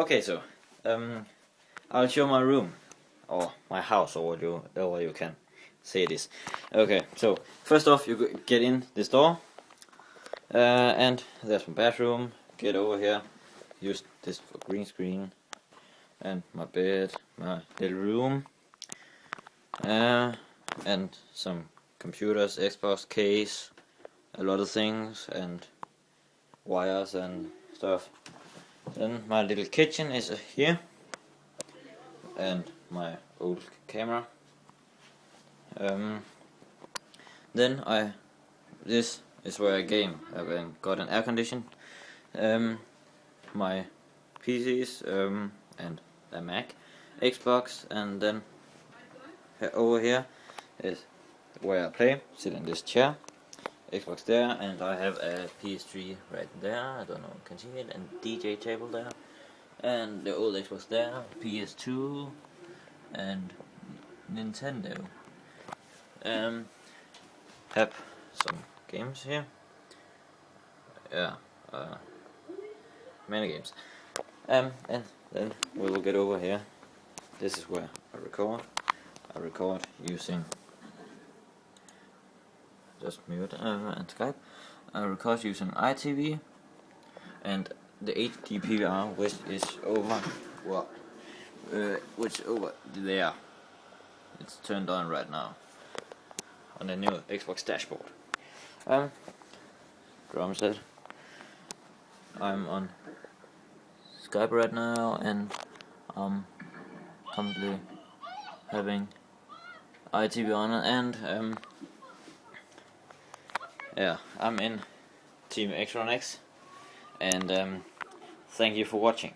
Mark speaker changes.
Speaker 1: Okay, so I'll show my room or my house or whatever you can say it is. Okay, so first off you get in this door, and there's my bathroom. Get over here, use this for green screen, and my bed, my little room, and some computers, Xbox case, a lot of things and wires and stuff. Then my little kitchen is here, and my old camera. Then this is where I game. I've got an air condition, my PCs, and a Mac, Xbox, and then over here is where I play. Sit in this chair, Xbox there, and I have a PS3 right there. I don't know if you can see it, and DJ table there, and the old Xbox there, PS2, and Nintendo. Have some games here. Yeah, many games. And then we will get over here. This is where I record. I record using just mute and Skype. I record using iTV and the HDPR, which is over which over there. It's turned on right now on the new Xbox dashboard. Drum set. I'm on Skype right now, and I'm currently having iTV on, and yeah, I'm in Team Xtron X, and thank you for watching.